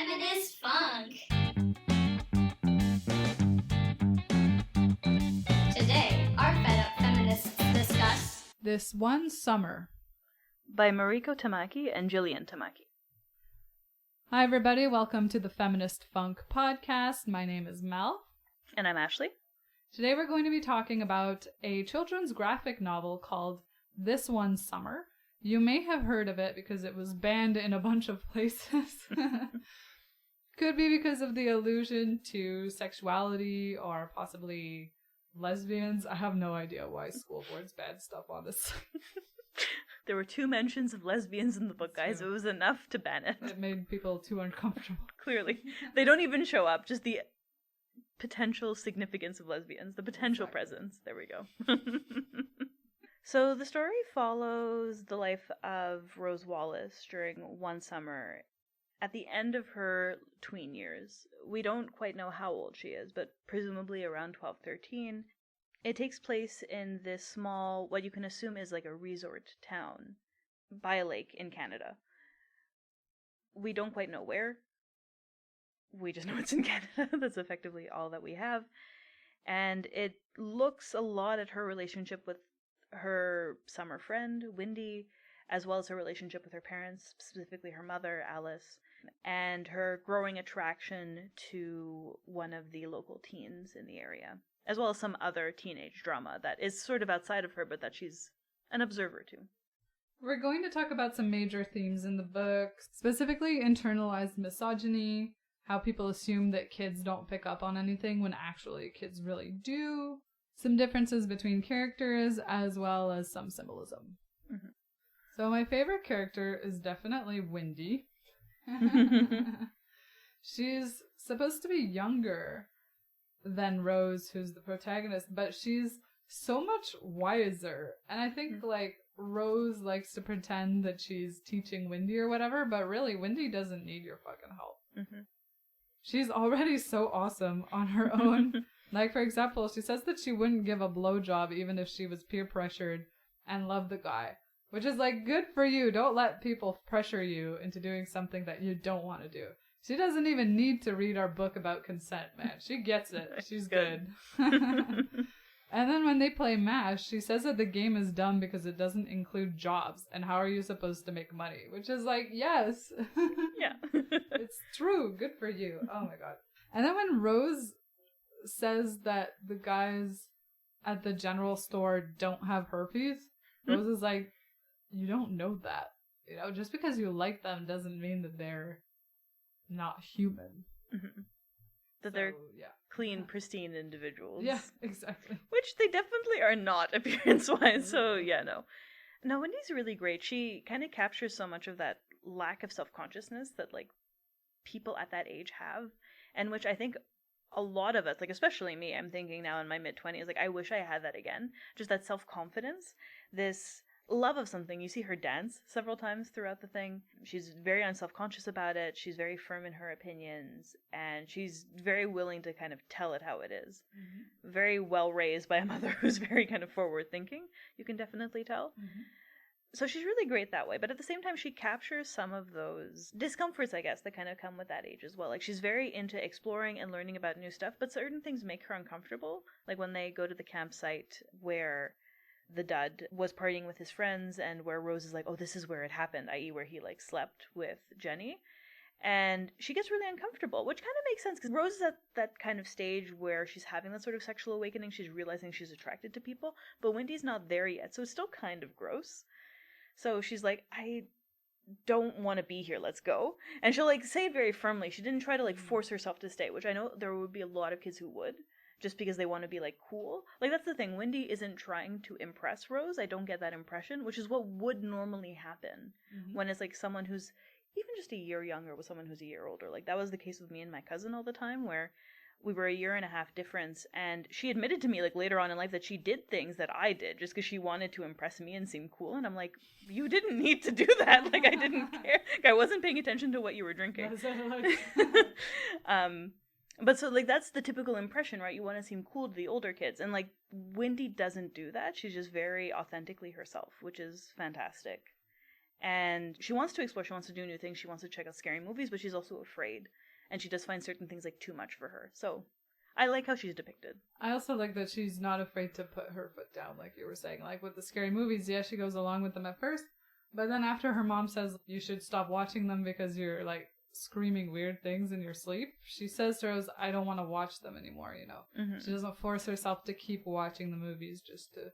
Feminist Funk. Today, our fed up feminists discuss This One Summer by Mariko Tamaki and Jillian Tamaki. Hi everybody, welcome to the Feminist Funk podcast. My name is Mel. And I'm Ashley. Today we're going to be talking about a children's graphic novel called This One Summer. You may have heard of it because it was banned in a bunch of places. Could be because of the allusion to sexuality or possibly lesbians. I have no idea why school boards banned stuff on this. There were 2 mentions of lesbians in the book, guys. It was enough to ban it. It made people too uncomfortable. Clearly. They don't even show up, just the potential significance of lesbians, the potential presence. There we go. So the story follows the life of Rose Wallace during one summer at the end of her tween years. We don't quite know how old she is, but presumably around 12, 13. It takes place in this small, what you can assume is like a resort town by a lake in Canada. We don't quite know where. We just know it's in Canada. That's effectively all that we have. And it looks a lot at her relationship with her summer friend, Wendy, as well as her relationship with her parents, specifically her mother, Alice, and her growing attraction to one of the local teens in the area, as well as some other teenage drama that is sort of outside of her, but that she's an observer to. We're going to talk about some major themes in the book, specifically internalized misogyny, how people assume that kids don't pick up on anything when actually kids really do, some differences between characters, as well as some symbolism. Mm-hmm. So my favorite character is definitely Wendy. She's supposed to be younger than Rose, who's the protagonist, but she's so much wiser. And I think, Rose likes to pretend that she's teaching Wendy or whatever, but really, Wendy doesn't need your fucking help. Mm-hmm. She's already so awesome on her own. For example, she says that she wouldn't give a blowjob even if she was peer pressured and loved the guy. Which is good for you. Don't let people pressure you into doing something that you don't want to do. She doesn't even need to read our book about consent, man. She gets it. She's good. And then when they play MASH, she says that the game is dumb because it doesn't include jobs. And how are you supposed to make money? Which is yes. Yeah. It's true. Good for you. Oh my god. And then when Rose says that the guys at the general store don't have herpes, Rose is you don't know that. Just because you like them doesn't mean that they're not human. Mm-hmm. That they're clean, pristine individuals. Yeah, exactly. Which they definitely are not appearance-wise, so no. No, Wendy's really great. She kind of captures so much of that lack of self-consciousness that, people at that age have, and which I think a lot of us, especially me, I'm thinking now in my mid-20s, I wish I had that again. Just that self-confidence, this love of something. You see her dance several times throughout the thing. She's very unself-conscious about it. She's very firm in her opinions, and she's very willing to kind of tell it how it is. Mm-hmm. Very well raised by a mother who's very kind of forward-thinking. You can definitely tell. Mm-hmm. So she's really great that way, but at the same time, she captures some of those discomforts, I guess, that kind of come with that age as well. She's very into exploring and learning about new stuff, but certain things make her uncomfortable. When they go to the campsite where the dud was partying with his friends and where Rose is oh, this is where it happened, i.e. where he slept with Jenny. And she gets really uncomfortable, which kind of makes sense because Rose is at that kind of stage where she's having that sort of sexual awakening. She's realizing she's attracted to people, but Wendy's not there yet, so it's still kind of gross. So she's I don't want to be here, let's go. And she'll say it very firmly. She didn't try to force herself to stay, which I know there would be a lot of kids who would, just because they want to be cool. That's the thing. Wendy isn't trying to impress Rose. I don't get that impression, which is what would normally happen when it's someone who's even just a year younger with someone who's a year older. That was the case with me and my cousin all the time, where we were a year and a half difference, and she admitted to me later on in life that she did things that I did just because she wanted to impress me and seem cool, and I'm you didn't need to do that. I didn't care. I wasn't paying attention to what you were drinking. But so that's the typical impression, right? You want to seem cool to the older kids, and Wendy doesn't do that. She's just very authentically herself, which is fantastic. And she wants to explore, she wants to do new things, she wants to check out scary movies, but she's also afraid. And she does find certain things like too much for her. So I like how she's depicted. I also like that she's not afraid to put her foot down, like you were saying. Like with the scary movies, yeah, she goes along with them at first, but then after her mom says you should stop watching them because you're like screaming weird things in your sleep, she says to Rose, I don't want to watch them anymore, you know. Mm-hmm. She doesn't force herself to keep watching the movies just to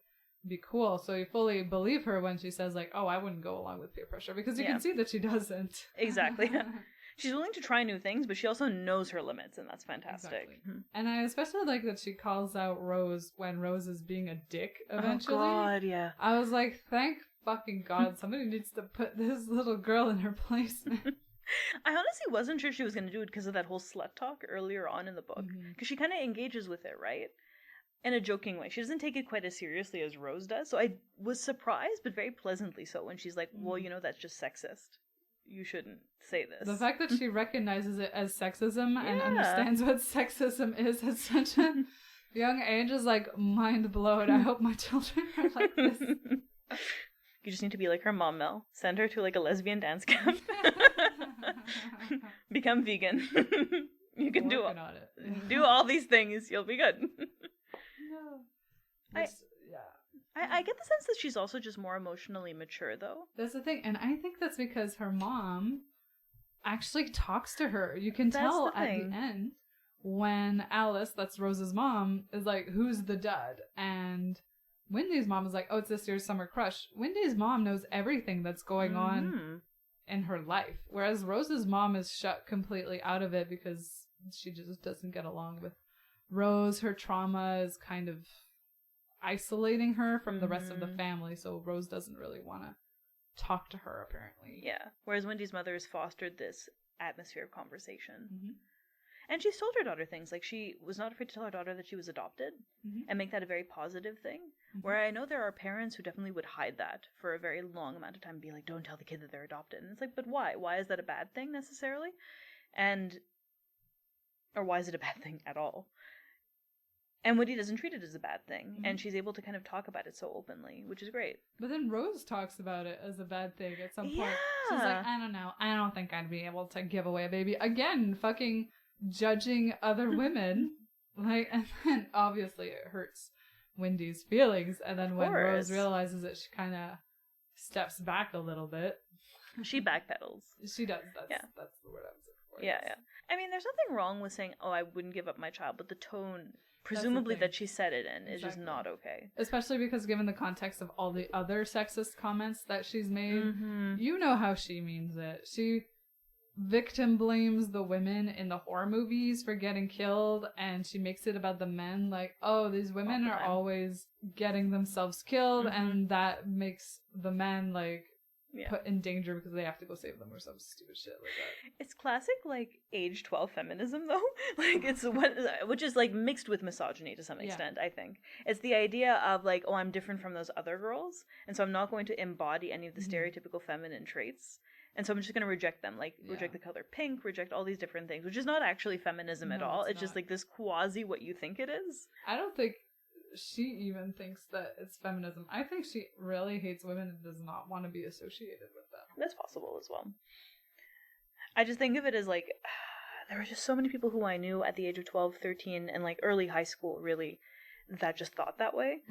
be cool. So you fully believe her when she says like, oh, I wouldn't go along with peer pressure, because you can see that she doesn't. Exactly. She's willing to try new things, but she also knows her limits, and that's fantastic. Exactly. Mm-hmm. And I especially like that she calls out Rose when Rose is being a dick eventually. Oh God, yeah. I was like, thank fucking God, somebody needs to put this little girl in her place. I honestly wasn't sure she was going to do it because of that whole slut talk earlier on in the book. Because she kind of engages with it, right? In a joking way. She doesn't take it quite as seriously as Rose does. So I was surprised, but very pleasantly so, when she's like, well, you know, that's just sexist. You shouldn't say this. The fact that she recognizes it as sexism and understands what sexism is at such a young age is like mind blown. I hope my children are like this. You just need to be like her mom, Mel. Send her to like a lesbian dance camp. Become vegan. You can do all these things. You'll be good. No. I get the sense that she's also just more emotionally mature, though. That's the thing. And I think that's because her mom actually talks to her. You can tell at the end when Alice, that's Rose's mom, is like, who's the dud? And Wendy's mom is like, oh, it's this year's summer crush. Wendy's mom knows everything that's going on in her life. Whereas Rose's mom is shut completely out of it because she just doesn't get along with Rose. Her trauma is kind of isolating her from the rest of the family, so Rose doesn't really want to talk to her, apparently. Yeah, whereas Wendy's mother has fostered this atmosphere of conversation. And she's told her daughter things, like she was not afraid to tell her daughter that she was adopted and make that a very positive thing, where I know there are parents who definitely would hide that for a very long amount of time and be like, don't tell the kid that they're adopted. And it's like, but why? Why is that a bad thing necessarily? Or why is it a bad thing at all? And Wendy doesn't treat it as a bad thing, and she's able to kind of talk about it so openly, which is great. But then Rose talks about it as a bad thing at some point. She's like, I don't know. I don't think I'd be able to give away a baby. Again, fucking judging other women. Like, and then obviously it hurts Wendy's feelings. And then when Rose realizes it, she kind of steps back a little bit. She backpedals. She does. That's the word I was looking for. Yeah. I mean, there's nothing wrong with saying, oh, I wouldn't give up my child, but the tone, presumably, that she said it in is just not okay. Especially because given the context of all the other sexist comments that she's made, you know how she means it. She victim blames the women in the horror movies for getting killed, and she makes it about the men, like, oh, these women are always getting themselves killed, and that makes the men, like, put in danger because they have to go save them or some stupid shit like that. It's classic, like, age 12 feminism, though. Like, it's which is, like, mixed with misogyny to some extent, I think. It's the idea of, like, oh, I'm different from those other girls, and so I'm not going to embody any of the stereotypical feminine traits, and so I'm just going to reject them. Like, reject the color pink, reject all these different things, which is not actually feminism at all. It's just, like, this quasi what you think it is. I don't think she even thinks that it's feminism. I think she really hates women and does not want to be associated with them. That's possible as well. I just think of it as like, there were just so many people who I knew at the age of 12, 13, and like early high school, really, that just thought that way.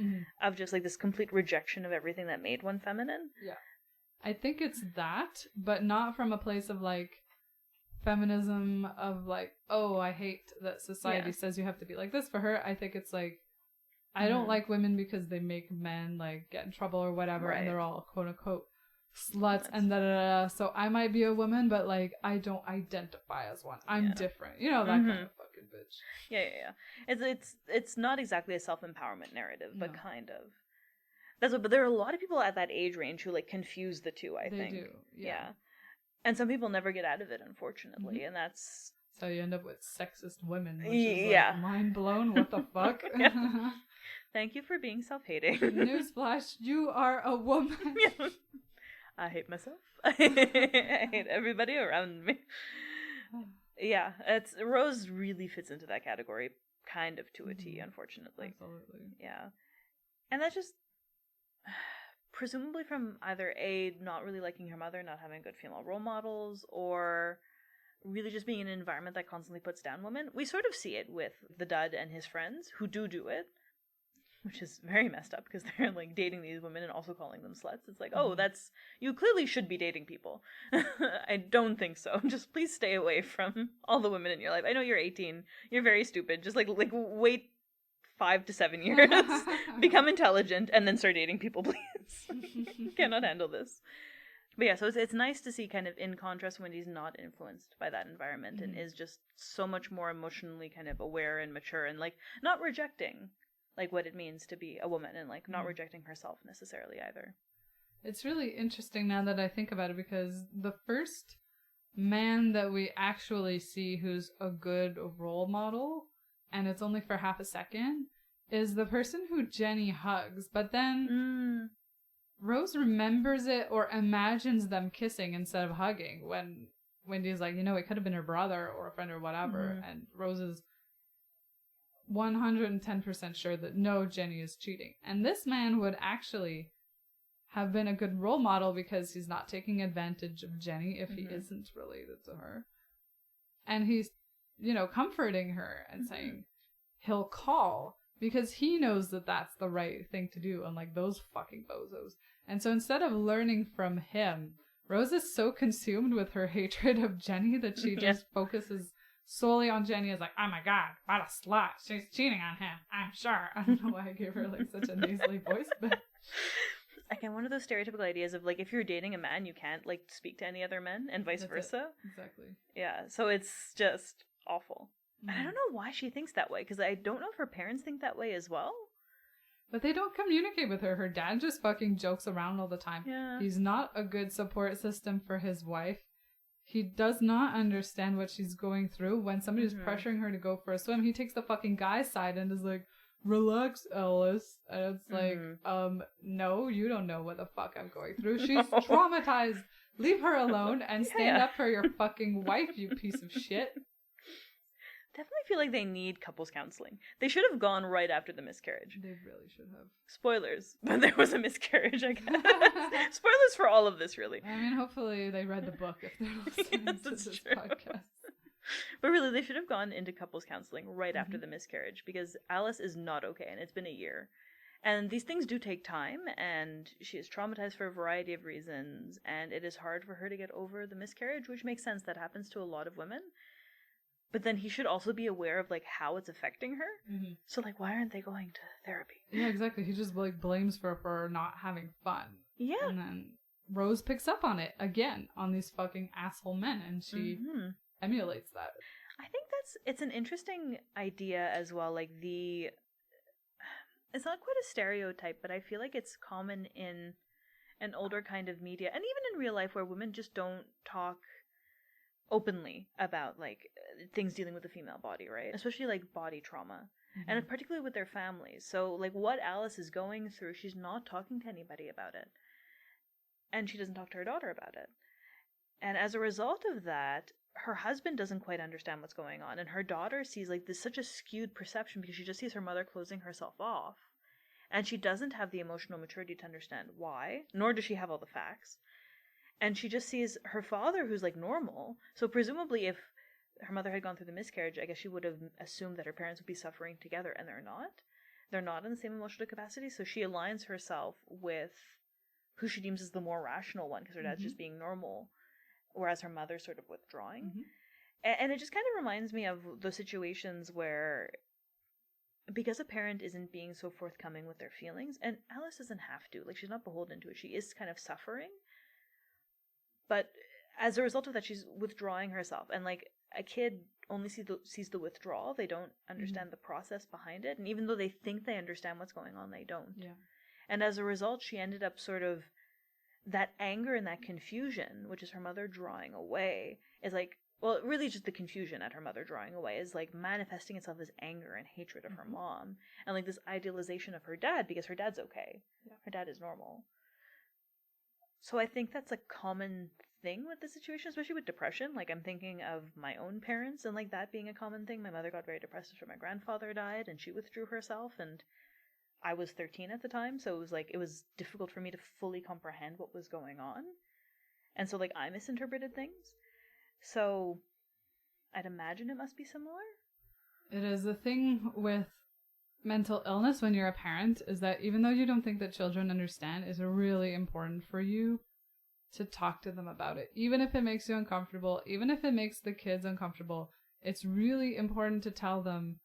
Of just like this complete rejection of everything that made one feminine. Yeah. I think it's that, but not from a place of like feminism of like, oh, I hate that society says you have to be like this. For her, I think it's like, I don't like women because they make men like get in trouble or whatever, and they're all quote unquote sluts and da. So I might be a woman, but like I don't identify as one. I'm different, you know, that kind of fucking bitch. Yeah. It's not exactly a self-empowerment narrative, but kind of. That's what. But there are a lot of people at that age range who like confuse the two. I think they do. Yeah. And some people never get out of it, unfortunately, and that's. So you end up with sexist women, which is like mind blown. What the fuck? Thank you for being self-hating. Newsflash, you are a woman. I hate myself. I hate everybody around me. Yeah, Rose really fits into that category, kind of to a T, unfortunately. Absolutely. Yeah. And that's just presumably from either A, not really liking her mother, not having good female role models, or really just being in an environment that constantly puts down women. We sort of see it with the dad and his friends who do it, which is very messed up because they're like dating these women and also calling them sluts. It's like, oh, that's, you clearly should be dating people. I don't think so. Just please stay away from all the women in your life. I know you're 18. You're very stupid. Just like wait 5 to 7 years, become intelligent, and then start dating people, please. Cannot handle this. But yeah, so it's nice to see kind of in contrast when he's not influenced by that environment and is just so much more emotionally kind of aware and mature and like not rejecting like what it means to be a woman and like not rejecting herself necessarily either. It's really interesting now that I think about it because the first man that we actually see who's a good role model, and it's only for half a second, is the person who Jenny hugs. But then Rose remembers it or imagines them kissing instead of hugging when Wendy's like, it could have been her brother or a friend or whatever. And Rose is 110% sure that no, Jenny is cheating. And this man would actually have been a good role model because he's not taking advantage of Jenny if he isn't related to her. And he's, comforting her and saying he'll call because he knows that that's the right thing to do, unlike those fucking bozos. And so instead of learning from him, Rose is so consumed with her hatred of Jenny that she just focuses solely on Jenny as like, oh my god, what a slut. She's cheating on him, I'm sure. I don't know why I gave her like such a nasally voice, but again, one of those stereotypical ideas of like if you're dating a man, you can't like speak to any other men and vice versa. Exactly. Yeah, so it's just awful. And I don't know why she thinks that way, because I don't know if her parents think that way as well. But they don't communicate with her. Her dad just fucking jokes around all the time. Yeah. He's not a good support system for his wife. He does not understand what she's going through. When somebody's pressuring her to go for a swim, he takes the fucking guy's side and is like, relax, Alice. And it's like, no, you don't know what the fuck I'm going through. She's traumatized. Leave her alone and stand up for your fucking wife, you piece of shit. Definitely feel like they need couples counseling. They should have gone right after the miscarriage. They really should have. Spoilers, but there was a miscarriage, I guess. Spoilers for all of this, really. I mean, hopefully they read the book if they're listening to this podcast. But really, they should have gone into couples counseling right after the miscarriage, because Alice is not okay, and it's been a year. And these things do take time, and she is traumatized for a variety of reasons, and it is hard for her to get over the miscarriage, which makes sense. That happens to a lot of women. But then he should also be aware of like how it's affecting her. So like, why aren't they going to therapy? Yeah, exactly. He just like blames her for not having fun. Yeah. And then Rose picks up on it again on these fucking asshole men, and she emulates that. I think it's an interesting idea as well. Like it's not quite a stereotype, but I feel like it's common in an older kind of media, and even in real life, where women just don't talk openly about like things dealing with the female body, right? Especially like body trauma, and particularly with their families. So like what Alice is going through, she's not talking to anybody about it, and she doesn't talk to her daughter about it. And as a result of that, her husband doesn't quite understand what's going on, and her daughter sees like this such a skewed perception because she just sees her mother closing herself off, and she doesn't have the emotional maturity to understand why, nor does she have all the facts. And she just sees her father, who's like normal. So presumably if her mother had gone through the miscarriage, I guess she would have assumed that her parents would be suffering together, and they're not. They're not in the same emotional capacity, so she aligns herself with who she deems as the more rational one, because her dad's just being normal, whereas her mother's sort of withdrawing. And it just kind of reminds me of those situations where, because a parent isn't being so forthcoming with their feelings, and Alice doesn't have to, like she's not beholden to it, she is kind of suffering. But as a result of that, she's withdrawing herself. And like a kid only sees the withdrawal. They don't understand the process behind it. And even though they think they understand what's going on, they don't. Yeah. And as a result, she ended up sort of, that anger and that confusion, which is her mother drawing away, is like, well, really just the confusion at her mother drawing away is like manifesting itself as anger and hatred of her mom. And like this idealization of her dad, because her dad's okay. Yeah. Her dad is normal. So I think that's a common thing with the situation, especially with depression. Like I'm thinking of my own parents and like that being a common thing. My mother got very depressed after my grandfather died, and she withdrew herself, and I was 13 at the time, so it was difficult for me to fully comprehend what was going on. And so, like, I misinterpreted things. So, I'd imagine it must be similar. It is. The thing with mental illness when you're a parent is that even though you don't think that children understand, it's really important for you to talk to them about it. Even if it makes you uncomfortable, even if it makes the kids uncomfortable, it's really important to tell them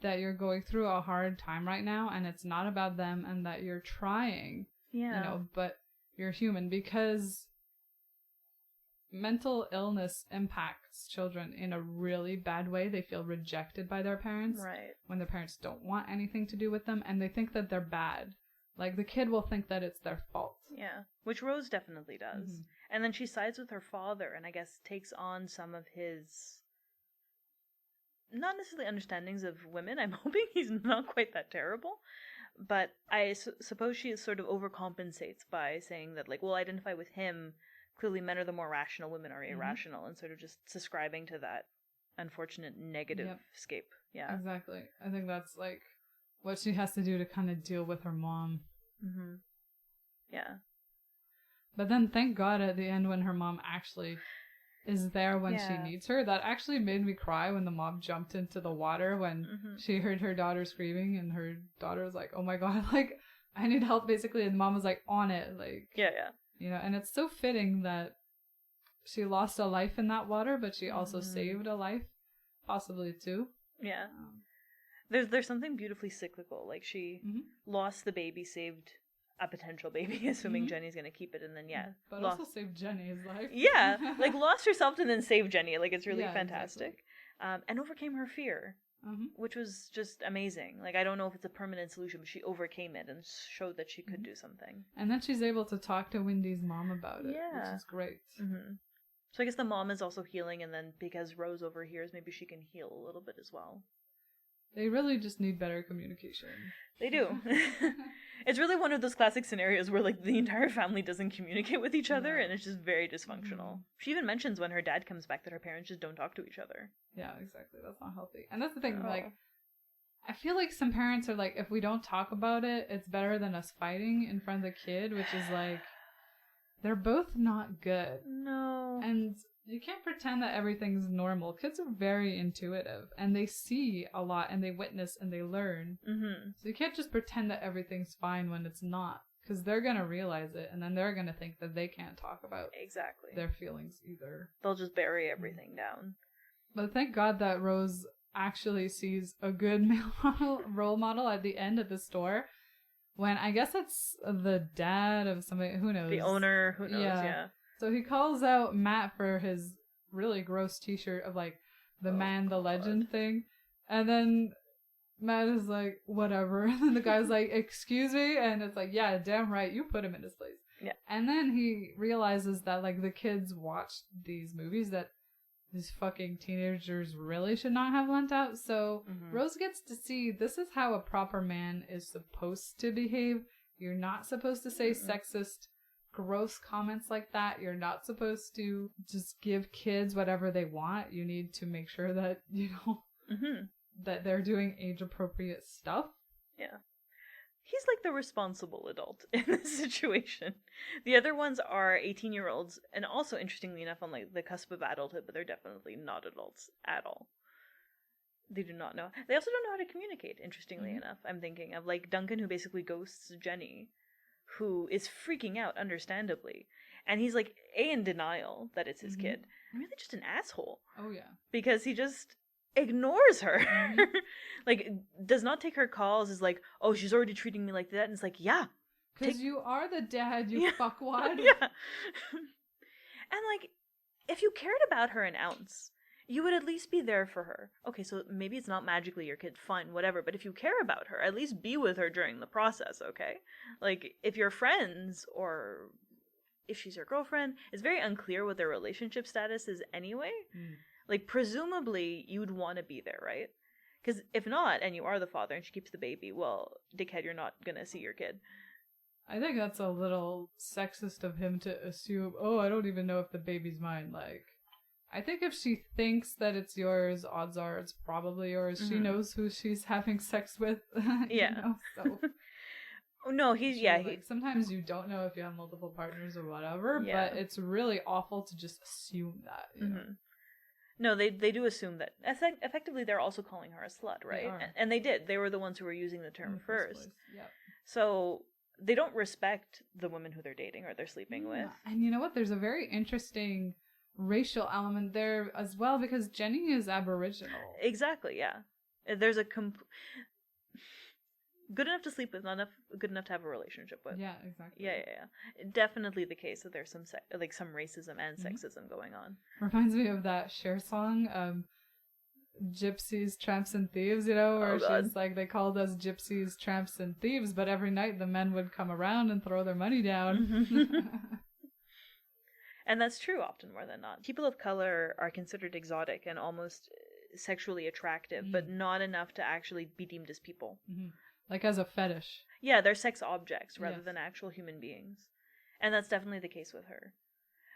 that you're going through a hard time right now and it's not about them and that you're trying, but you're human, because mental illness impacts children in a really bad way. They feel rejected by their parents when their parents don't want anything to do with them and they think that they're bad. Like, the kid will think that it's their fault. Yeah, which Rose definitely does. And then she sides with her father and I guess takes on some of his, not necessarily understandings of women. I'm hoping he's not quite that terrible. But I suppose she sort of overcompensates by saying that, like, well, identify with him. Clearly men are the more rational, women are irrational, and sort of just subscribing to that unfortunate negative scape. Yeah. Exactly. I think that's, like, what she has to do to kind of deal with her mom. Yeah. But then thank God at the end when her mom actually is there when she needs her. That actually made me cry when the mom jumped into the water when she heard her daughter screaming and her daughter was like, oh my God, like, I need help, basically. And the mom was like, on it. Like, and it's so fitting that she lost a life in that water, but she also saved a life, possibly too. Yeah. There's something beautifully cyclical. Like, she lost the baby, saved a potential baby, assuming Jenny's gonna keep it, and then but also saved Jenny's life. Yeah, like, lost herself and then saved Jenny. Like, it's really fantastic. Exactly. And overcame her fear, which was just amazing. Like, I don't know if it's a permanent solution, but she overcame it and showed that she could do something. And then she's able to talk to Wendy's mom about it, which is great. So I guess the mom is also healing, and then because Rose overhears, maybe she can heal a little bit as well. They really just need better communication. They do. It's really one of those classic scenarios where, like, the entire family doesn't communicate with each other, and it's just very dysfunctional. She even mentions when her dad comes back that her parents just don't talk to each other. Yeah, exactly. That's not healthy. And that's the thing, like, I feel like some parents are like, if we don't talk about it, it's better than us fighting in front of the kid, which is like, they're both not good. No. And you can't pretend that everything's normal. Kids are very intuitive and they see a lot and they witness and they learn. So you can't just pretend that everything's fine when it's not, because they're going to realize it and then they're going to think that they can't talk about their feelings either. They'll just bury everything down. But thank God that Rose actually sees a good role model at the end of the store. When I guess it's the dad of somebody, who knows? The owner, who knows, yeah. So he calls out Matt for his really gross t-shirt of, like, the man, the legend thing. And then Matt is like, whatever. And then the guy's like, excuse me? And it's like, yeah, damn right, you put him in his place. Yeah. And then he realizes that, like, the kids watch these movies that these fucking teenagers really should not have lent out. So Rose gets to see this is how a proper man is supposed to behave. You're not supposed to say sexist, gross comments like that. You're not supposed to just give kids whatever they want. You need to make sure that, that they're doing age-appropriate stuff. Yeah. He's like the responsible adult in this situation. The other ones are 18-year-olds, and also, interestingly enough, on, like, the cusp of adulthood, but they're definitely not adults at all. They do not know. They also don't know how to communicate, interestingly enough. I'm thinking of, like, Duncan, who basically ghosts Jenny, who is freaking out, understandably. And he's, like, in denial that it's his kid. And really just an asshole. Oh, yeah. Because he just ignores her. Like, does not take her calls, is like, oh, she's already treating me like that. And it's like, yeah. Because you are the dad, you fuckwad. Yeah. And, like, if you cared about her an ounce, you would at least be there for her. Okay, so maybe it's not magically your kid, fine, whatever. But if you care about her, at least be with her during the process, okay? Like, if you're friends, or if she's your girlfriend, it's very unclear what their relationship status is anyway. Like, presumably, you'd want to be there, right? Because if not, and you are the father and she keeps the baby, well, dickhead, you're not gonna see your kid. I think that's a little sexist of him to assume, oh, I don't even know if the baby's mine. Like, I think if she thinks that it's yours, odds are it's probably yours. She knows who she's having sex with. Yeah. So. Oh, no, he's, She, yeah. like, sometimes you don't know if you have multiple partners or whatever, Yeah. but it's really awful to just assume that, you know? No, they do assume that. Effectively, they're also calling her a slut, right? They are. And they did. They were the ones who were using the In term the first first. place. Yep. So they don't respect the women who they're dating or they're sleeping with. And you know what? There's a very interesting racial element there as well, because Jenny is Aboriginal. Exactly, yeah. There's a good enough to sleep with, not enough good enough to have a relationship with. Yeah, exactly. Yeah. Definitely the case that there's some some racism and sexism going on. Reminds me of that Cher song, Gypsies, Tramps, and Thieves, you know, where she's like, they called us gypsies, tramps, and thieves, but every night the men would come around and throw their money down. And that's true often more than not. People of color are considered exotic and almost sexually attractive, but not enough to actually be deemed as people. Like as a fetish. Yeah, they're sex objects rather than actual human beings. And that's definitely the case with her.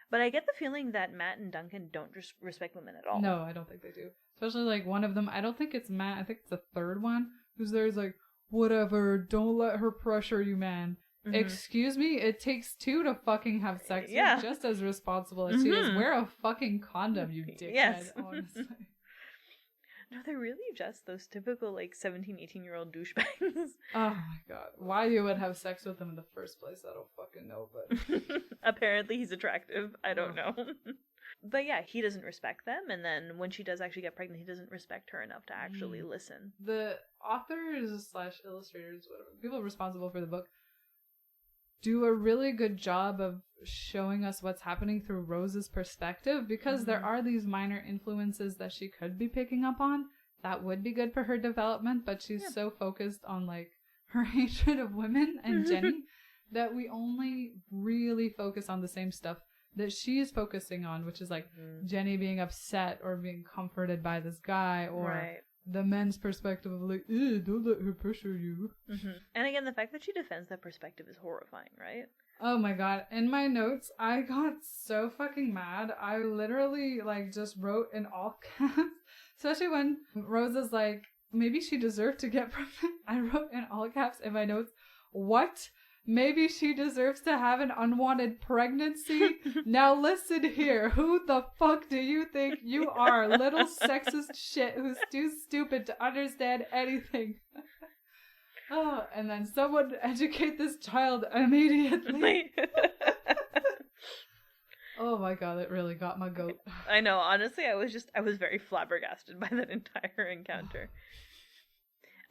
But I get the feeling that Matt and Duncan don't respect women at all. No, I don't think they do. Especially like one of them, I don't think it's Matt, I think it's the third one, who's there's like, whatever, don't let her pressure you, man. Excuse me, it takes two to fucking have sex. You're just as responsible as she is. Wear a fucking condom, you dickhead, Yes. honestly. No, they're really just those typical, like, 17, 18-year-old douchebags. Oh my god. Why you would have sex with them in the first place, I don't fucking know, but... Apparently he's attractive. I don't know. But yeah, he doesn't respect them, and then when she does actually get pregnant, he doesn't respect her enough to actually listen. The authors / illustrators, whatever, people responsible for the book, do a really good job of showing us what's happening through Rose's perspective, because there are these minor influences that she could be picking up on that would be good for her development, but she's so focused on like her hatred of women and Jenny that we only really focus on the same stuff that she's focusing on, which is like Jenny being upset or being comforted by this guy, or the men's perspective of like, don't let her pressure you. And again, the fact that she defends that perspective is horrifying, right? Oh my god. In my notes, I got so fucking mad. I literally like just wrote in all caps, especially when Rose is like, maybe she deserved to get pregnant. I wrote in all caps in my notes, what? Maybe she deserves to have an unwanted pregnancy? Now listen here. Who the fuck do you think you are? Little sexist shit who's too stupid to understand anything. Oh, and then someone educate this child immediately. Oh my god, it really got my goat. I know, honestly, I was very flabbergasted by that entire encounter.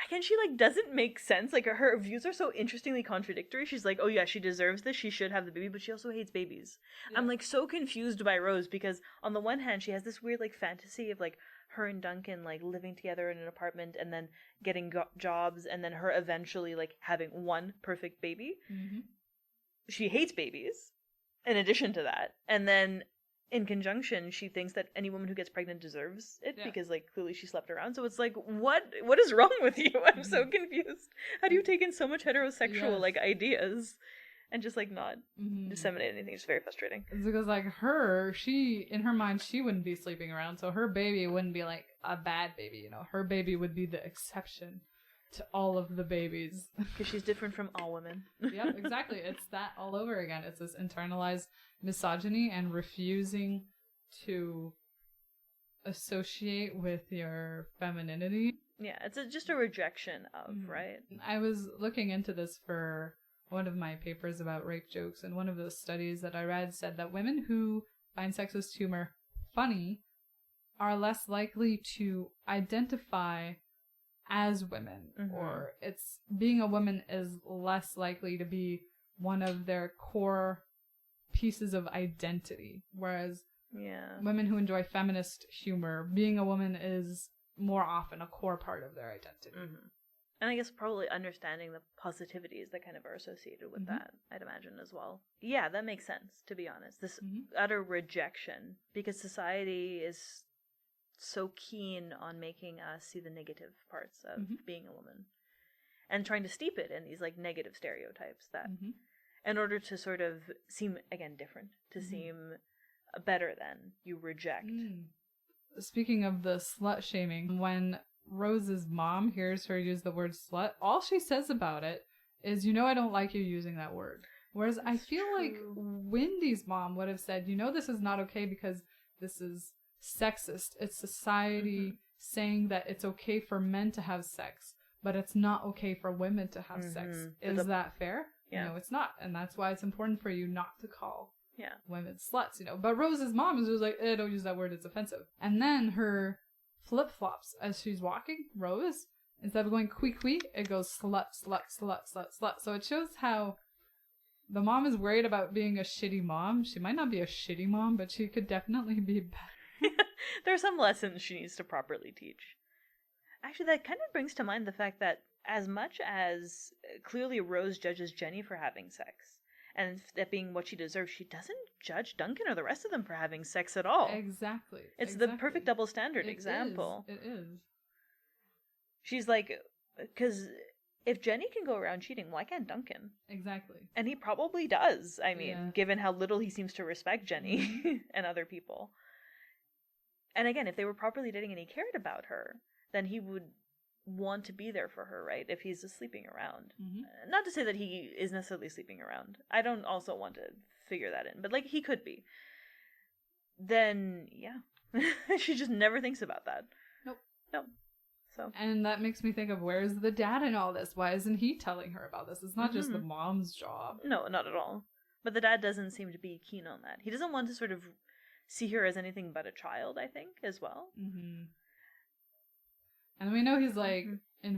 Again, she like doesn't make sense. Like her views are so interestingly contradictory. She's like, oh yeah, she deserves this, she should have the baby, but she also hates babies. I'm like so confused by Rose, because on the one hand she has this weird like fantasy of like her and Duncan like living together in an apartment and then getting jobs and then her eventually like having one perfect baby. She hates babies in addition to that, and then in conjunction she thinks that any woman who gets pregnant deserves it because like clearly she slept around. So it's like, what is wrong with you? I'm so confused. How do you take in so much heterosexual like ideas and just like not disseminate anything? It's very frustrating. It's because like she in her mind she wouldn't be sleeping around, so her baby wouldn't be like a bad baby, you know. Her baby would be the exception to all of the babies. Because she's different from all women. Yep, exactly. It's that all over again. It's this internalized misogyny and refusing to associate with your femininity. Yeah, it's just a rejection of, right? I was looking into this for one of my papers about rape jokes, and one of the studies that I read said that women who find sexist humor funny are less likely to identify as women, or it's being a woman is less likely to be one of their core pieces of identity, whereas women who enjoy feminist humor, being a woman is more often a core part of their identity. And I guess probably understanding the positivities that kind of are associated with that, I'd imagine as well. Yeah, that makes sense, to be honest. This utter rejection, because society is so keen on making us see the negative parts of being a woman and trying to steep it in these like negative stereotypes that in order to sort of seem again different, to seem better than, you reject. Speaking of the slut shaming, when Rose's mom hears her use the word slut, all she says about it is, I don't like you using that word. Whereas I feel like true. Wendy's mom would have said, this is not okay because this is sexist. It's society saying that it's okay for men to have sex, but it's not okay for women to have sex. Is that fair? Yeah. No, it's not. And that's why it's important for you not to call Yeah. women sluts, But Rose's mom is just like, don't use that word, it's offensive. And then her flip-flops as she's walking, Rose, instead of going quee, it goes slut, slut, slut, slut, slut. So it shows how the mom is worried about being a shitty mom. She might not be a shitty mom, but she could definitely be better. There are some lessons she needs to properly teach. Actually, that kind of brings to mind the fact that as much as clearly Rose judges Jenny for having sex, and that being what she deserves, she doesn't judge Duncan or the rest of them for having sex at all. Exactly. It's the perfect double standard example. It is. She's like, because if Jenny can go around cheating, why can't Duncan? Exactly. And he probably does, I mean, given how little he seems to respect Jenny and other people. And again, if they were properly dating and he cared about her, then he would want to be there for her, right? If he's just sleeping around. Not to say that he is necessarily sleeping around. I don't also want to figure that in, but like he could be. Then, yeah. She just never thinks about that. Nope. So. And that makes me think of, where's the dad in all this? Why isn't he telling her about this? It's not just the mom's job. No, not at all. But the dad doesn't seem to be keen on that. He doesn't want to sort of see her as anything but a child, I think, as well. And we know he's like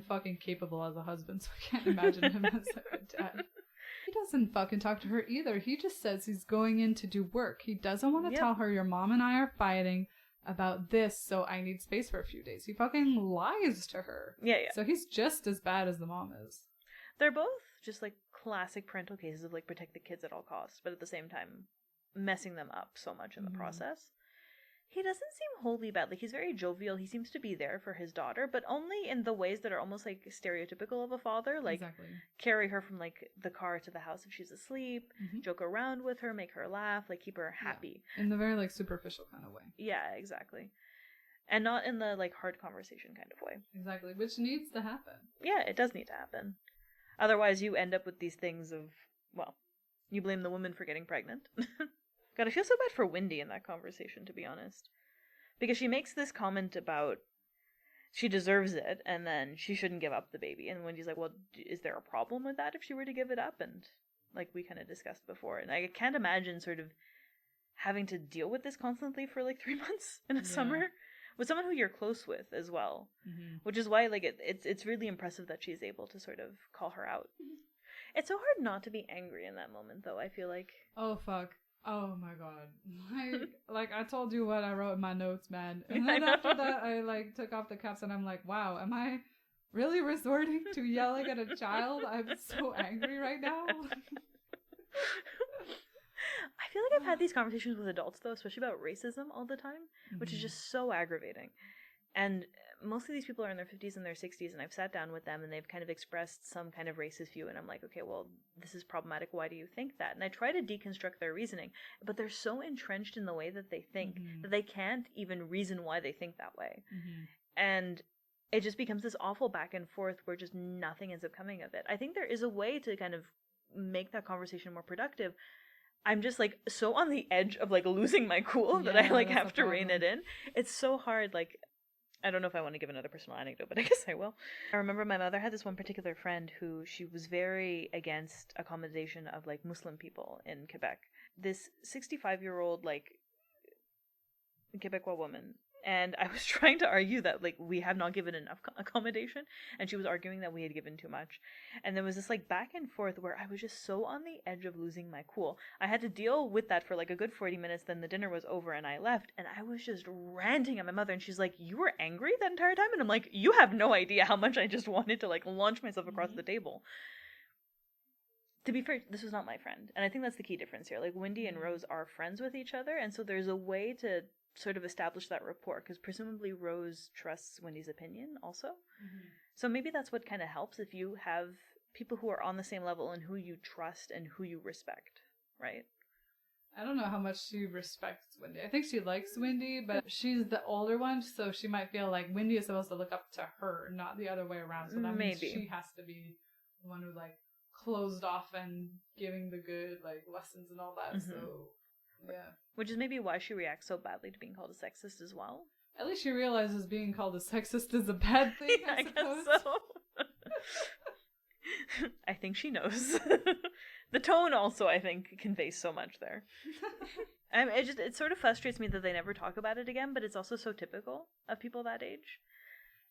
fucking capable as a husband, so I can't imagine him as like a dad. He doesn't fucking talk to her either. He just says he's going in to do work. He doesn't want to tell her, your mom and I are fighting about this, so I need space for a few days. He fucking lies to her. Yeah. So he's just as bad as the mom is. They're both just like classic parental cases of like protect the kids at all costs, but at the same time messing them up so much in the process. He doesn't seem wholly bad. Like, he's very jovial. He seems to be there for his daughter, but only in the ways that are almost like stereotypical of a father. Like, carry her from like the car to the house if she's asleep, joke around with her, make her laugh, like keep her happy. In the very like superficial kind of way. Yeah, exactly. And not in the like hard conversation kind of way. Exactly, which needs to happen. Yeah, it does need to happen. Otherwise, you end up with these things of, well, you blame the woman for getting pregnant. God, I feel so bad for Wendy in that conversation, to be honest. Because she makes this comment about she deserves it, and then she shouldn't give up the baby. And Wendy's like, well, is there a problem with that if she were to give it up? And like we kind of discussed before. And I can't imagine sort of having to deal with this constantly for like 3 months in a summer. With someone who you're close with as well. Which is why like it's really impressive that she's able to sort of call her out. It's so hard not to be angry in that moment, though, I feel like. Oh, fuck. Oh my god. Like I told you what I wrote in my notes, man. And then after that I like took off the caps and I'm like, wow, am I really resorting to yelling at a child? I'm so angry right now. I feel like I've had these conversations with adults, though, especially about racism all the time, which is just so aggravating. And most of these people are in their 50s and their 60s, and I've sat down with them and they've kind of expressed some kind of racist view, and I'm like, okay, well, this is problematic. Why do you think that? And I try to deconstruct their reasoning, but they're so entrenched in the way that they think that they can't even reason why they think that way. And it just becomes this awful back and forth where just nothing ends up coming of it. I think there is a way to kind of make that conversation more productive. I'm just like so on the edge of like losing my cool that I like have to rein it in. It's so hard. Like, I don't know if I want to give another personal anecdote, but I guess I will. I remember my mother had this one particular friend who she was very against accommodation of like Muslim people in Quebec. This 65-year-old like Quebecois woman. And I was trying to argue that, like, we have not given enough accommodation. And she was arguing that we had given too much. And there was this, like, back and forth where I was just so on the edge of losing my cool. I had to deal with that for, like, a good 40 minutes. Then the dinner was over and I left. And I was just ranting at my mother. And she's like, you were angry that entire time? And I'm like, you have no idea how much I just wanted to, like, launch myself across the table. To be fair, this was not my friend. And I think that's the key difference here. Like, Wendy and Rose are friends with each other. And so there's a way to sort of establish that rapport, because presumably Rose trusts Wendy's opinion also. So maybe that's what kind of helps, if you have people who are on the same level and who you trust and who you respect, right? I don't know how much she respects Wendy. I think she likes Wendy, but she's the older one, so she might feel like Wendy is supposed to look up to her, not the other way around. So that means she has to be the one who like closed off and giving the good like lessons and all that. So yeah, which is maybe why she reacts so badly to being called a sexist as well. At least she realizes being called a sexist is a bad thing. I suppose. Guess so. I think she knows. The tone also, I think, conveys so much there. It sort of frustrates me that they never talk about it again, but it's also so typical of people that age.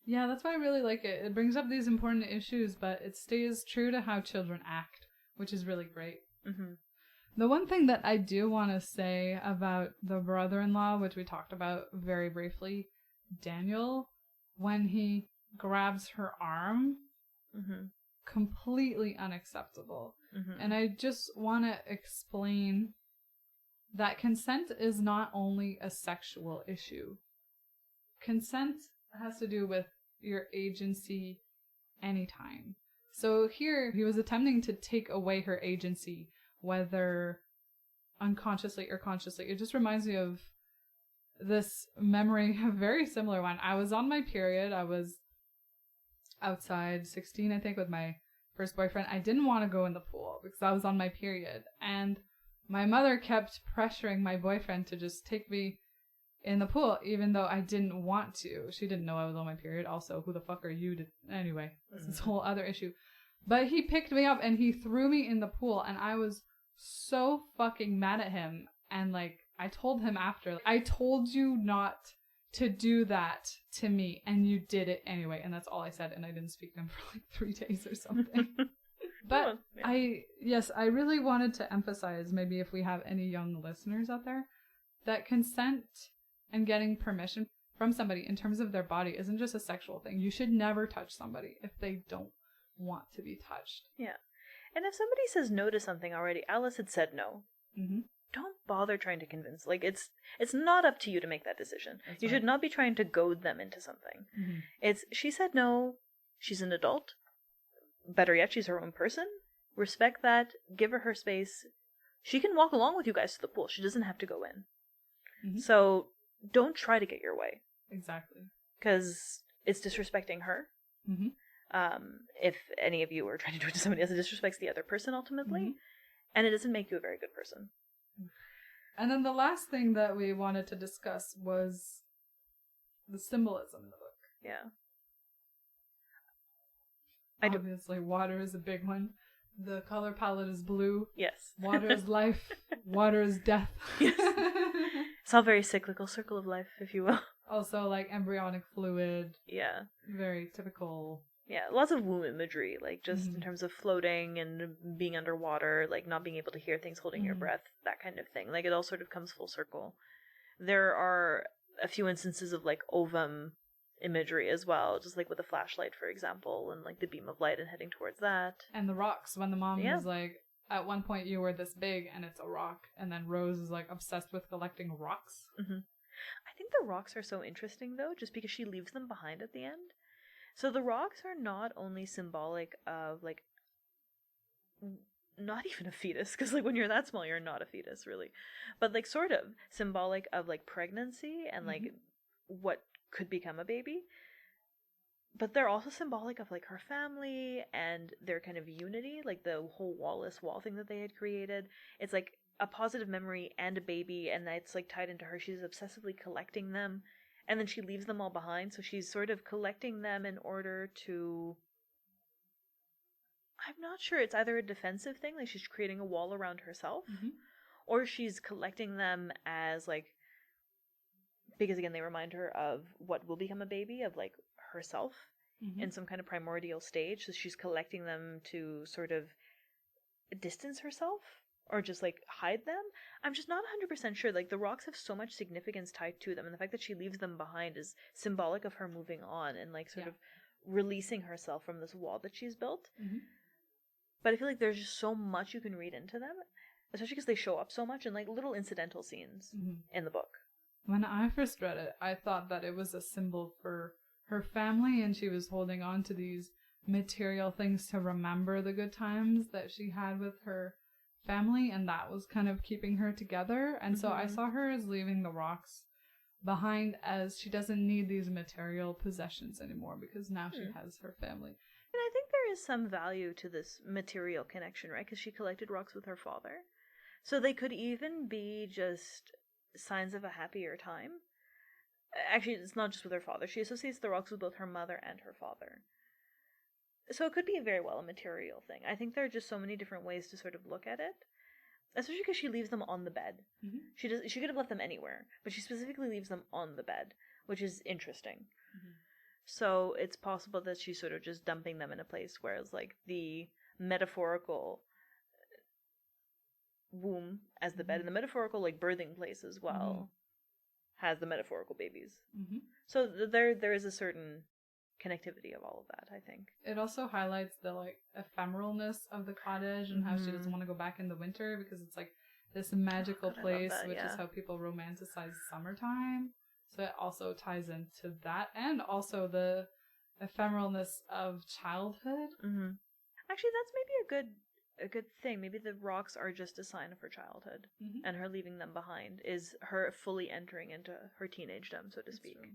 Yeah, that's why I really like it. It brings up these important issues, but it stays true to how children act, which is really great. Mm-hmm. The one thing that I do want to say about the brother-in-law, which we talked about very briefly, Daniel, when he grabs her arm, completely unacceptable. And I just want to explain that consent is not only a sexual issue. Consent has to do with your agency anytime. So here, he was attempting to take away her agency, whether unconsciously or consciously. It just reminds me of this memory, a very similar one. I was on my period. I was outside, 16, I think, with my first boyfriend. I didn't want to go in the pool because I was on my period. And my mother kept pressuring my boyfriend to just take me in the pool, even though I didn't want to. She didn't know I was on my period. Also, who the fuck are you to... Anyway, this is a whole other issue. But he picked me up and he threw me in the pool, and I was so fucking mad at him. And like, I told him after, I told you not to do that to me, and you did it anyway. And that's all I said, and I didn't speak to him for like 3 days or something. But I really wanted to emphasize, maybe if we have any young listeners out there, that consent and getting permission from somebody in terms of their body isn't just a sexual thing. You should never touch somebody if they don't want to be touched. Yeah. And if somebody says no to something already, Alice had said no. Don't bother trying to convince. Like, it's not up to you to make that decision. That's you right. should not be trying to goad them into something. She said no. She's an adult. Better yet, she's her own person. Respect that. Give her space. She can walk along with you guys to the pool. She doesn't have to go in. So don't try to get your way. Exactly. Because it's disrespecting her. If any of you are trying to do it to somebody else, it disrespects the other person ultimately. And it doesn't make you a very good person. And then the last thing that we wanted to discuss was the symbolism in the book. Yeah. Obviously, water is a big one. The color palette is blue. Yes. Water is life. Water is death. Yes. It's all very cyclical, circle of life, if you will. Also, like, embryonic fluid. Yeah. Very typical. Yeah, lots of womb imagery, like, just in terms of floating and being underwater, like, not being able to hear things, holding your breath, that kind of thing. Like, it all sort of comes full circle. There are a few instances of, like, ovum imagery as well, just like with a flashlight, for example, and like the beam of light and heading towards that. And the rocks, when the mom was like, at one point you were this big and it's a rock, and then Rose is like obsessed with collecting rocks. I think the rocks are so interesting though, just because she leaves them behind at the end. So the rocks are not only symbolic of like, not even a fetus, because like when you're that small you're not a fetus really, but like sort of symbolic of like pregnancy and like what could become a baby, but they're also symbolic of like her family and their kind of unity, like the whole Wallace wall thing that they had created. It's like a positive memory and a baby, and that's like tied into her. She's obsessively collecting them, and then she leaves them all behind, so she's sort of collecting them in order to, I'm not sure, it's either a defensive thing, like she's creating a wall around herself, or she's collecting them as like, because again they remind her of what will become a baby, of like herself in some kind of primordial stage, so she's collecting them to sort of distance herself or just like hide them. I'm just not 100% sure. Like the rocks have so much significance tied to them, and the fact that she leaves them behind is symbolic of her moving on and like sort of releasing herself from this wall that she's built. But I feel like there's just so much you can read into them, especially because they show up so much in like little incidental scenes in the book. When I first read it, I thought that it was a symbol for her family, and she was holding on to these material things to remember the good times that she had with her family, and that was kind of keeping her together. And so I saw her as leaving the rocks behind, as she doesn't need these material possessions anymore because now she has her family. And I think there is some value to this material connection, right? Because she collected rocks with her father. So they could even be just signs of a happier time. Actually, it's not just with her father. She associates the rocks with both her mother and her father. So it could be very well a material thing. I think there are just so many different ways to sort of look at it. Especially because she leaves them on the bed. Mm-hmm. She could have left them anywhere, but she specifically leaves them on the bed, which is interesting. Mm-hmm. So it's possible that she's sort of just dumping them in a place, whereas like the metaphorical womb as the bed and the metaphorical like birthing place as well has the metaphorical babies. Mm-hmm. So there is a certain connectivity of all of that, I think. It also highlights the like ephemeralness of the cottage and how she doesn't want to go back in the winter because it's like this magical place, which is how people romanticize summertime. So it also ties into that, and also the ephemeralness of childhood. Mm-hmm. Actually, that's maybe a good thing. Maybe the rocks are just a sign of her childhood, and her leaving them behind is her fully entering into her teenagedom, so to speak. True.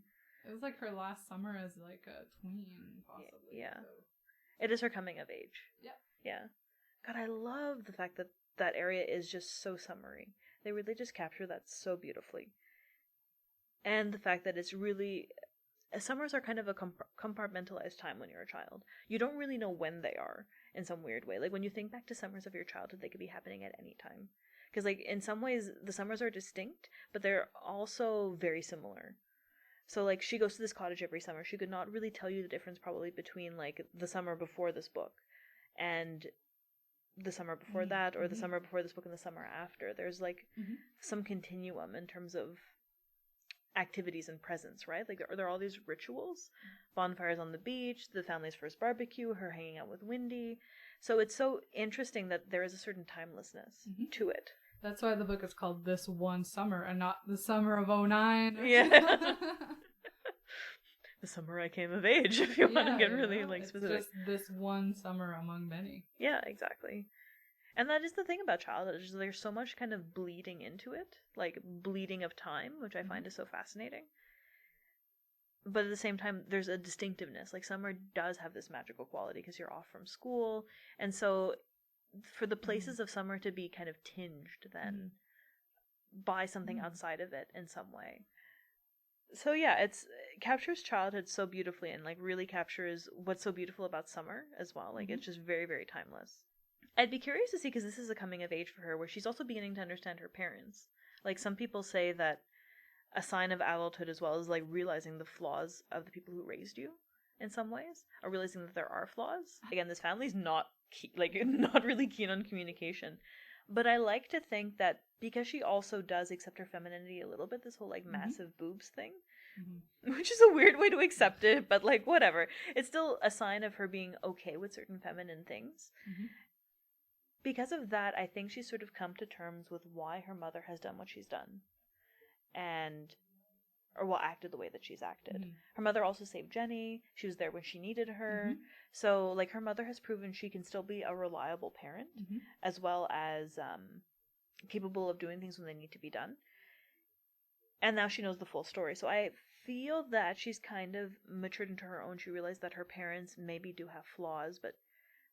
It was like her last summer as like a tween, possibly. Yeah. So. It is her coming of age. Yeah. Yeah. God, I love the fact that that area is just so summery. They really just capture that so beautifully. And the fact that it's really... Summers are kind of a compartmentalized time when you're a child. You don't really know when they are, in some weird way. Like, when you think back to summers of your childhood, they could be happening at any time. Because, like, in some ways, the summers are distinct, but they're also very similar. So, like, she goes to this cottage every summer. She could not really tell you the difference probably between, like, the summer before this book and the summer before that, or the summer before this book and the summer after. There's, like, some continuum in terms of activities and presence, right? Like, there are all these rituals. Bonfires on the beach, the family's first barbecue, her hanging out with Windy. So it's so interesting that there is a certain timelessness to it. That's why the book is called This One Summer and not The Summer of '09. Yeah. The summer I came of age, if you want to get really like specific. It's just this one summer among many. Yeah, exactly. And that is the thing about childhood, is there's so much kind of bleeding into it, like bleeding of time, which I find is so fascinating. But at the same time, there's a distinctiveness. Like, summer does have this magical quality because you're off from school, and so for the places of summer to be kind of tinged then by something outside of it in some way. So yeah, it captures childhood so beautifully, and like really captures what's so beautiful about summer as well. Like, it's just very, very timeless. I'd be curious to see, because this is a coming of age for her, where she's also beginning to understand her parents. Like, some people say that a sign of adulthood as well is like realizing the flaws of the people who raised you in some ways, or realizing that there are flaws. Again, this family's not not really keen on communication, but I like to think that because she also does accept her femininity a little bit, this whole like massive boobs thing, which is a weird way to accept it, but like whatever, it's still a sign of her being okay with certain feminine things. Because of that, I think she's sort of come to terms with why her mother has done what she's done, acted the way that she's acted. Her mother also saved Jenny. She was there when she needed her. So, like, her mother has proven she can still be a reliable parent, as well as capable of doing things when they need to be done. And now she knows the full story. So I feel that she's kind of matured into her own. She realized that her parents maybe do have flaws, but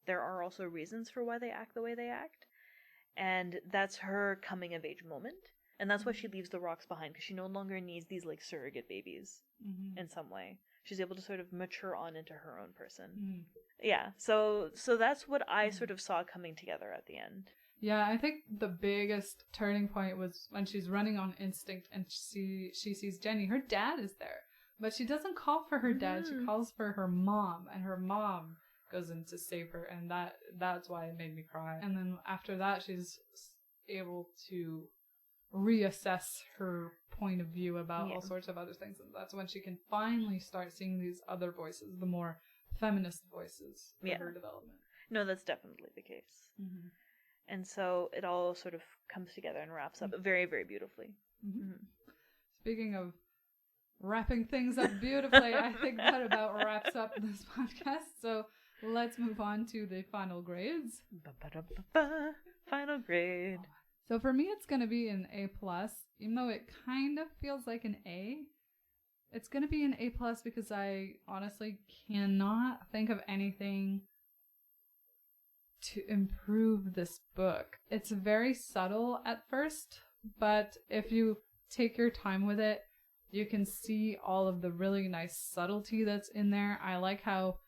there are also reasons for why they act the way they act. And that's her coming of age moment. And that's why she leaves the rocks behind, because she no longer needs these like surrogate babies in some way. She's able to sort of mature on into her own person. Yeah, so that's what I sort of saw coming together at the end. Yeah, I think the biggest turning point was when she's running on instinct and she sees Jenny. Her dad is there, but she doesn't call for her dad. She calls for her mom, and her mom goes in to save her, and that's why it made me cry. And then after that, she's able to reassess her point of view about all sorts of other things, and that's when she can finally start seeing these other voices, the more feminist voices for her development. No, that's definitely the case. And so it all sort of comes together and wraps up very, very beautifully. Speaking of wrapping things up beautifully, I think that about wraps up this podcast. So let's move on to the final grades. Final grade. So for me, it's going to be an A+, even though it kind of feels like an A. It's going to be an A+ because I honestly cannot think of anything to improve this book. It's very subtle at first, but if you take your time with it, you can see all of the really nice subtlety that's in there. I like how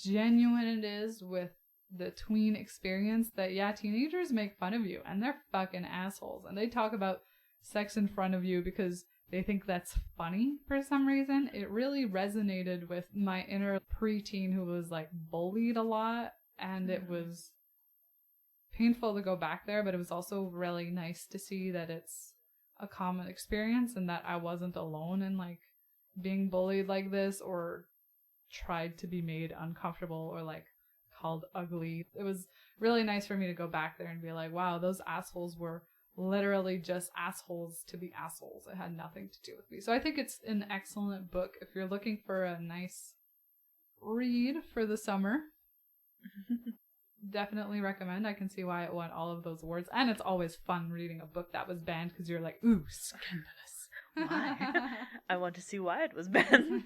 genuine it is with the tween experience that, yeah, teenagers make fun of you and they're fucking assholes. And they talk about sex in front of you because they think that's funny for some reason. It really resonated with my inner preteen who was like bullied a lot. And it was painful to go back there, but it was also really nice to see that it's a common experience and that I wasn't alone in like being bullied like this or tried to be made uncomfortable or like called ugly. It was really nice for me to go back there and be like, wow, those assholes were literally just assholes to be assholes. It had nothing to do with me. So I think it's an excellent book if you're looking for a nice read for the summer. Definitely recommend. I can see why it won all of those awards. And it's always fun reading a book that was banned because you're like, ooh, scandalous. Why? I want to see why it was banned.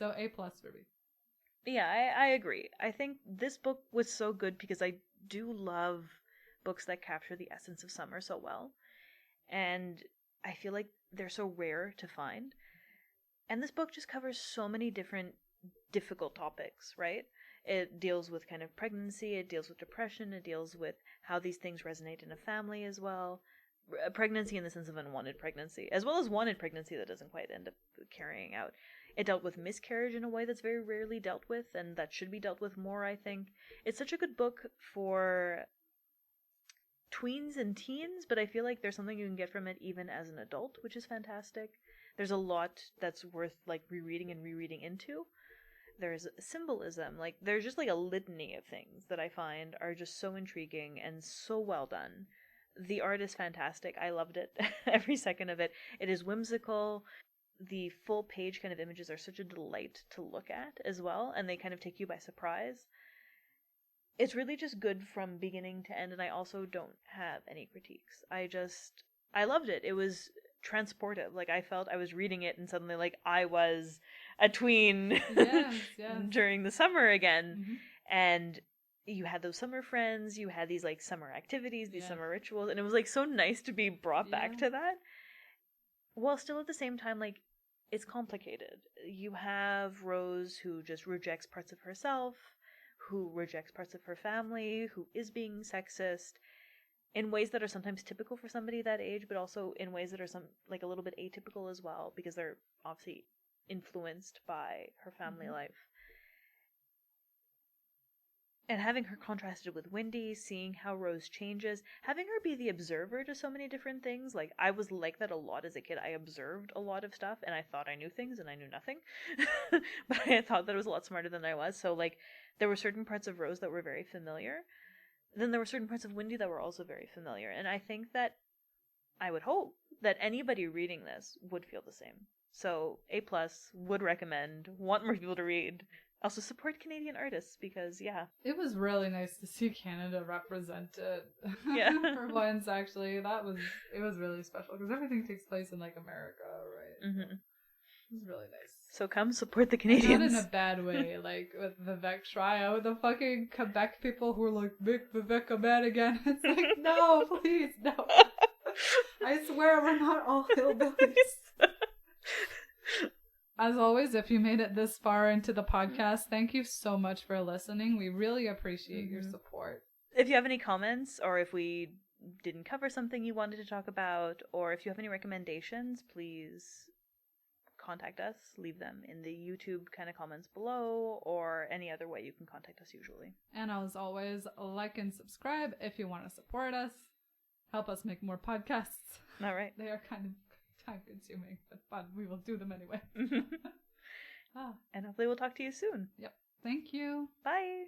So A+ for me. Yeah, I agree. I think this book was so good because I do love books that capture the essence of summer so well. And I feel like they're so rare to find. And this book just covers so many different difficult topics, right? It deals with kind of pregnancy, it deals with depression, it deals with how these things resonate in a family as well. Pregnancy in the sense of unwanted pregnancy, as well as wanted pregnancy that doesn't quite end up carrying out. It dealt with miscarriage in a way that's very rarely dealt with, and that should be dealt with more, I think. It's such a good book for tweens and teens, but I feel like there's something you can get from it even as an adult, which is fantastic. There's a lot that's worth like rereading and rereading into. There's symbolism, like there's just like a litany of things that I find are just so intriguing and so well done. The art is fantastic. I loved it. Every second of it. It is whimsical. The full page kind of images are such a delight to look at as well, and they kind of take you by surprise. It's really just good from beginning to end, and I also don't have any critiques. I loved it. It was transportive. Like I felt I was reading it and suddenly like I was a tween Yes. during the summer again. Mm-hmm. And you had those summer friends, you had these like summer activities, these summer rituals, and it was like so nice to be brought back to that. While still at the same time, like, it's complicated. You have Rose who just rejects parts of herself, who rejects parts of her family, who is being sexist in ways that are sometimes typical for somebody that age, but also in ways that are like a little bit atypical as well, because they're obviously influenced by her family life. And having her contrasted with Wendy, seeing how Rose changes, having her be the observer to so many different things. Like, I was like that a lot as a kid. I observed a lot of stuff, and I thought I knew things, and I knew nothing. But I thought that I was a lot smarter than I was. So, like, there were certain parts of Rose that were very familiar. Then there were certain parts of Wendy that were also very familiar. And I think that, I would hope, that anybody reading this would feel the same. So, A+, would recommend, want more people to read. Also support Canadian artists because, yeah. It was really nice to see Canada represented. Yeah. For once, actually. It was really special because everything takes place in, like, America, right? Mm-hmm. It was really nice. So come support the Canadians. Not in a bad way, like with Vivek Shraya, with the fucking Quebec people who were like, make Vivek a man again. It's like, no, please, no. I swear we're not all hillbillies. As always, if you made it this far into the podcast, thank you so much for listening. We really appreciate your support. If you have any comments, or if we didn't cover something you wanted to talk about, or if you have any recommendations, please contact us. Leave them in the YouTube kind of comments below, or any other way you can contact us usually. And as always, like and subscribe if you want to support us. Help us make more podcasts. All right. They are kind of time-consuming, but fun. We will do them anyway. And hopefully we'll talk to you soon. Yep. Thank you. Bye.